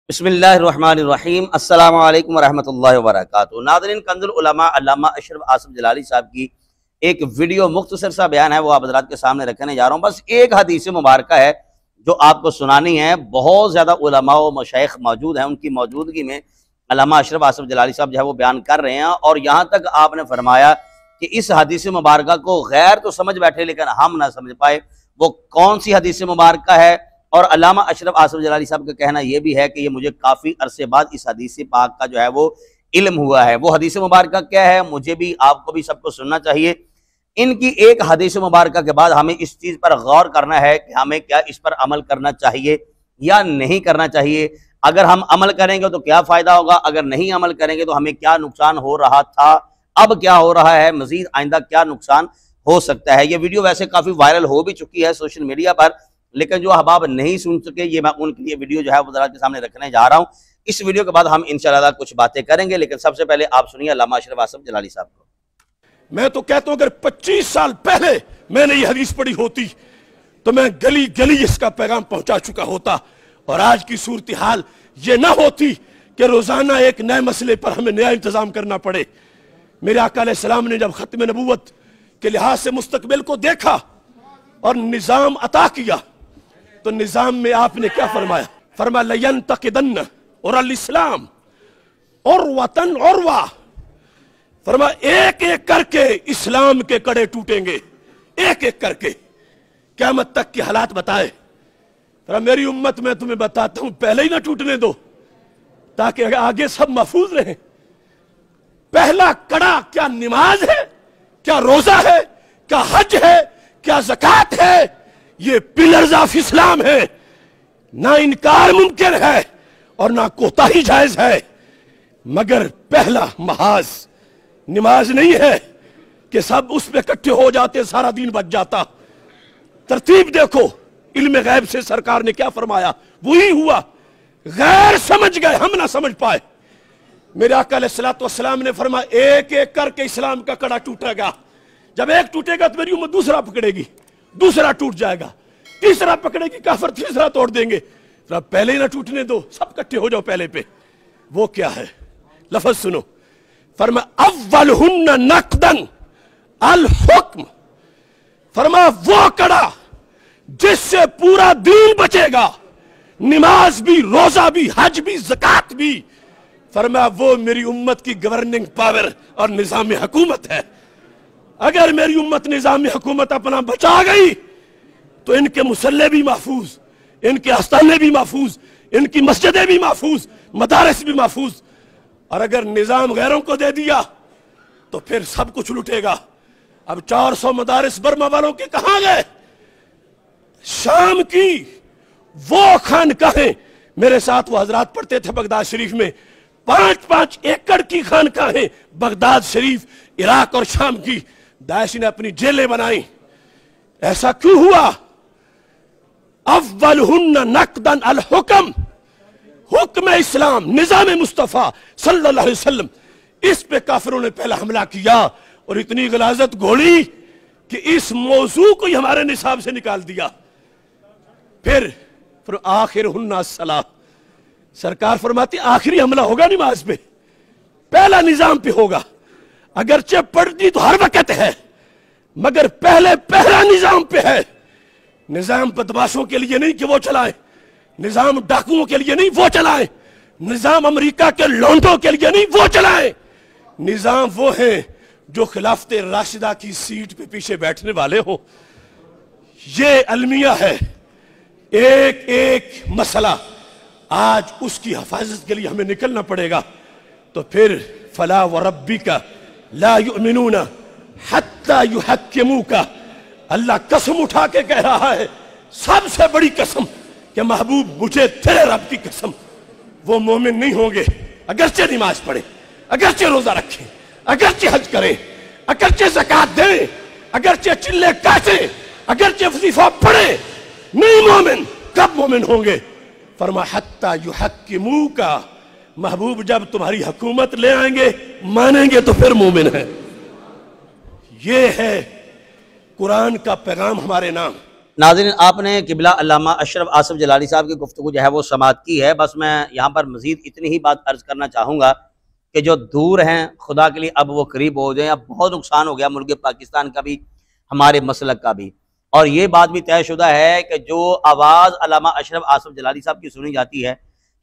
बिस्मिल्लाहिर्रहमानिर्रहीम अस्सलामु अलैकुम वरहमतुल्लाहि वबरकातुहू। नाज़रीन, कंज़ुल उलमा अल्लामा अशरफ आसिफ जलाली साहब की एक वीडियो मुख्तसर सा बयान है, वो आप हज़रात के सामने रखने जा रहा हूँ। बस एक हदीस मुबारक है जो आपको सुनानी है। बहुत ज़्यादा उलमा व मशाइख मौजूद हैं, उनकी मौजूदगी में अल्लामा अशरफ आसिफ जलाली साहब जो है वो बयान कर रहे हैं। और यहाँ तक आपने फरमाया कि इस हदीस मुबारक को गैर तो समझ बैठे लेकिन हम ना समझ पाए वो कौन सी हदीस मुबारक है। और अल्लामा अशरफ आसिफ जलाली साहब का कहना यह भी है कि ये मुझे काफ़ी अरसे बाद इस हदीस पाक का जो है वो इल्म हुआ है। वो हदीस मुबारक क्या है, मुझे भी आपको भी सबको सुनना चाहिए। इनकी एक हदीस मुबारक के बाद हमें इस चीज़ पर गौर करना है कि हमें क्या इस पर अमल करना चाहिए या नहीं करना चाहिए। अगर हम अमल करेंगे तो क्या फ़ायदा होगा, अगर नहीं अमल करेंगे तो हमें क्या नुकसान हो रहा था, अब क्या हो रहा है, मज़ीद आइंदा क्या नुकसान हो सकता है। ये वीडियो वैसे काफ़ी वायरल हो भी चुकी है सोशल मीडिया पर, लेकिन जो अहबाब नहीं सुन सके, ये मैं उनके लिए वीडियो जो है वो के सामने रखने जा रहा हूँ। इस वीडियो के बाद हम इंशाअल्लाह कुछ बातें करेंगे, लेकिन सबसे पहले आप सुनिए अल्लामा अशरफ आसिफ जलाली साहब को। मैं तो कहता हूं अगर 25 साल पहले मैंने ये हदीस पढ़ी होती तो मैं गली गली इसका पैगाम पहुंचा चुका होता, और आज की सूरत हाल ये ना होती कि रोजाना एक नए मसले पर हमें नया इंतजाम करना पड़े। मेरे आका अलैहिस्सलाम ने जब खत्म नबूवत के लिहाज से मुस्तकबिल को देखा और निजाम अता किया तो निजाम में आपने क्या फरमाया? फरमाया लयंतकिदन्न और अल इस्लाम और वतन और वाह। फरमाया एक एक करके इस्लाम के कड़े टूटेंगे, एक एक करके, क़यामत तक के हालात बताए। फरमाया मेरी उम्मत में तुम्हें बताता हूं, पहले ही ना टूटने दो ताकि आगे सब महफूज रहे। पहला कड़ा क्या नमाज है, क्या रोजा है, क्या हज है, क्या ज़कात है? ये पिलर्स ऑफ इस्लाम है। ना इनकार मुमकिन है और ना कोताही जायज है, मगर पहला महाज नमाज नहीं है कि सब उस पे इकट्ठे हो जाते सारा दिन बच जाता। तरतीब देखो, इल्म गैब से सरकार ने क्या फरमाया वही हुआ। गैर समझ गए, हम ना समझ पाए। मेरे आका अलैहिस्सलातु वस्सलाम ने फरमाया एक एक करके इस्लाम का कड़ा टूटेगा। जब एक टूटेगा तो मेरी उम्मत दूसरा पकड़ेगी, दूसरा टूट जाएगा, तीसरा पकड़ेगी, काफिर तीसरा तोड़ देंगे। पहले ही ना टूटने दो, सब इकट्ठे हो जाओ पहले पे। वो क्या है? लफ्ज सुनो, फरमा अव्वलहुन्ना नक़दन अल हुक्म। फरमा वो कड़ा जिससे पूरा दीन बचेगा, नमाज भी, रोजा भी, हज भी, ज़कात भी। फरमा वो मेरी उम्मत की गवर्निंग पावर और निज़ाम हुकूमत है। अगर मेरी उम्मत निज़ाम हुकूमत अपना बचा गई तो इनके मुसल्ले भी महफूज, इनके आस्थाने भी महफूज, इनकी मस्जिदें भी महफूज, मदारिस भी महफूज। और अगर निज़ाम गैरों को दे दिया तो फिर सब कुछ लुटेगा। अब 400 मदारिस बर्मा वालों के कहां गए? शाम की वो खानकाहें, मेरे साथ वो हजरात पढ़ते थे बगदाद शरीफ में, 5-5 एकड़ की खानकाहें बगदाद शरीफ, इराक और शाम की दाइश ने अपनी जेलें बनाई। ऐसा क्यों हुआ? अव्वलहुन्ना नक़दन अल हुक्म, हुक्म इस्लाम, निज़ाम मुस्तफ़ा सल्लल्लाहु अलैहि वसल्लम, इस पे काफिरों ने पहला हमला किया और इतनी गलाजत घोड़ी कि इस मौजू को ही हमारे निसाब से निकाल दिया। फिर आखिरहुन्ना सलाह, सरकार फरमाती आखिरी हमला होगा नमाज पे, पहला निजाम पे होगा। अगरचे पढ़ती तो हर वक्त है, मगर पहले पहला निजाम पे है। निजाम बदमाशों के लिए नहीं कि वो चलाए, निजाम डाकुओं के लिए नहीं वो चलाए, निजाम अमेरिका के लौंडों के लिए नहीं वो चलाए। निजाम वो है जो खिलाफत राशिदा की सीट पे पीछे बैठने वाले हो। ये अलमिया है। एक एक मसला आज उसकी हिफाजत के लिए हमें निकलना पड़ेगा। तो फिर फला व रब्बिका ला युमिनूना हत्ता युहक्किमूका, अल्लाह कसम उठा के कह रहा है, सबसे बड़ी कसम कि महबूब मुझे तेरे रब की कसम, वो मोमिन नहीं होंगे अगरचे नमाज पढ़े, अगरचे रोजा रखें, अगरचे हज करें, अगरचे ज़कात दें, अगरचे चिल्ले काटे, अगरचे वजीफा पढ़े, नहीं मोमिन। कब मोमिन होंगे? फरमा हत्ता युहक्किमूका, महबूब जब तुम्हारी हुकूमत ले आएंगे, मानेंगे तो फिर मोमिन है। ये है कुरान का पैगाम हमारे नाम। नाज़रीन, आपने किबला अल्लामा अशरफ आसिफ जलाली साहब की गुफ्तगू जो है वो समाअत की है। बस मैं यहाँ पर मज़ीद इतनी ही बात अर्ज़ करना चाहूँगा कि जो दूर हैं खुदा के लिए अब वो करीब हो जाए। अब बहुत नुकसान हो गया मुल्क पाकिस्तान का भी, हमारे मसलक का भी, और ये बात भी तयशुदा है कि जो आवाज़ अल्लामा अशरफ आसिफ जलाली साहब की सुनी जाती है,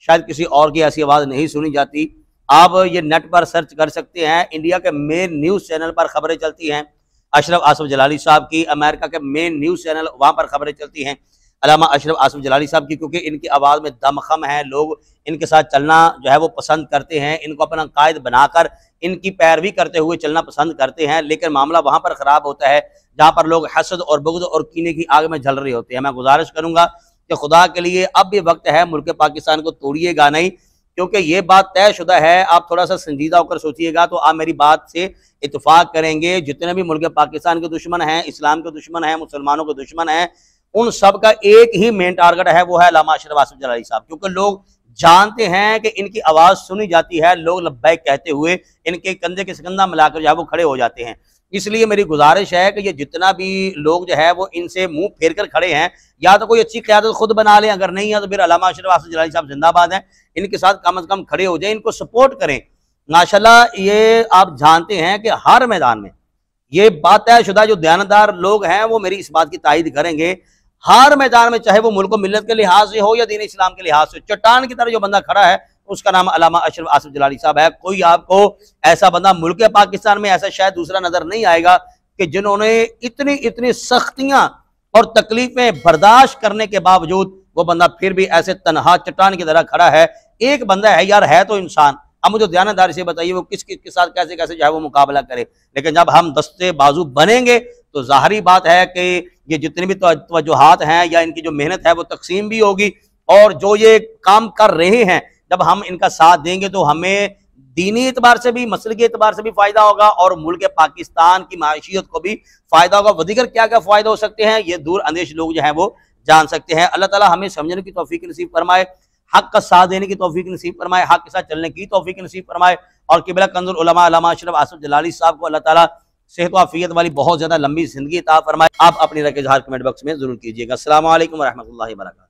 शायद किसी और की ऐसी आवाज़ नहीं सुनी जाती। आप ये नेट पर सर्च कर सकते हैं, इंडिया के मेन न्यूज़ चैनल पर खबरें चलती हैं अशरफ आसिफ जलाली साहब की, अमेरिका के मेन न्यूज़ चैनल वहाँ पर खबरें चलती हैं अल्लामा अशरफ आसिफ जलाली साहब की, क्योंकि इनकी आवाज़ में दमखम है। लोग इनके साथ चलना जो है वो पसंद करते हैं, इनको अपना कायद बनाकर इनकी पैरवी करते हुए चलना पसंद करते हैं। लेकिन मामला वहाँ पर ख़राब होता है जहाँ पर लोग हसद और बुग़्ज़ और कीने की आग में जल रहे होते हैं। मैं गुजारिश करूँगा कि खुदा के लिए अब ये वक्त है, मुल्क पाकिस्तान को तोड़िएगा नहीं, क्योंकि ये बात तयशुदा है। आप थोड़ा सा संजीदा होकर सोचिएगा तो आप मेरी बात से इत्तेफाक करेंगे। जितने भी मुल्क पाकिस्तान के दुश्मन हैं, इस्लाम के दुश्मन हैं, मुसलमानों के दुश्मन हैं, उन सब का एक ही मेन टारगेट है, वो है अल्लामा अशरफ आसिफ जलाली साहब। क्योंकि लोग जानते हैं कि इनकी आवाज़ सुनी जाती है, लोग लब्बैक कहते हुए इनके कंधे के सिकंधा मिलाकर जो है वो खड़े हो जाते हैं। इसलिए मेरी गुजारिश है कि ये जितना भी लोग जो है वो इनसे मुंह फेर कर खड़े हैं, या तो कोई अच्छी क़यादत खुद बना लें, अगर नहीं है तो फिर अल्लामा अशरफ आसिफ जलाली साहब जिंदाबाद हैं, इनके साथ कम से कम खड़े हो जाए, इनको सपोर्ट करें। माशाल्लाह ये आप जानते हैं कि हर मैदान में ये बात है शुदा, जो दयानतदार लोग हैं वो मेरी इस बात की तायद करेंगे, हर मैदान में चाहे वो मुल्क मिल्लत के लिहाज से हो या दीन इस्लाम के लिहाज से, चट्टान की तरह जो बंदा खड़ा है उसका नाम अल्लामा अशरफ आसिफ जलाली साहब है। कोई आपको ऐसा बंदा मुल्क पाकिस्तान में ऐसा शायद दूसरा नजर नहीं आएगा कि जिन्होंने इतनी इतनी सख्तियां और तकलीफें बर्दाश्त करने के बावजूद वो बंदा फिर भी ऐसे तनहा चट्टान की तरह खड़ा है। एक बंदा है यार, है तो इंसान। अब मुझे ध्यानदारी से बताइए वो किस किस के साथ कैसे कैसे चाहे वो मुकाबला करे। लेकिन जब हम दस्ते बाजू बनेंगे तो जाहिर बात है कि ये जितनी भी तवज्जुहात हैं या इनकी जो मेहनत है वो तकसीम भी होगी, और जो ये काम कर रहे हैं जब हम इनका साथ देंगे तो हमें दीनी एतबार से भी, मसलकी एतबार से भी फायदा होगा, और मुल्क पाकिस्तान की माशियत को भी फायदा होगा। वदीगर क्या क्या फायदा हो सकते हैं ये दूर अंदेश लोग जो है वो जान सकते हैं। अल्लाह ताला हमें समझने की तौफीक नसीब फरमाए, हक का साथ देने की तौफीक नसीब फरमाए, हक के साथ चलने की तौफीक नसीब फरमाए, और किबला कंजुल उलमा अल्लामा अशरफ आसिफ जलाली साहब को अल्लाह ताला सेहत व आफियत वाली बहुत ज्यादा लंबी जिंदगी अता फरमाए। आप अपनी राय का इज़हार कमेंट बॉक्स में जरूर कीजिएगा। अस्सलाम वालेकुम व रहमतुल्लाहि व बरकातहू।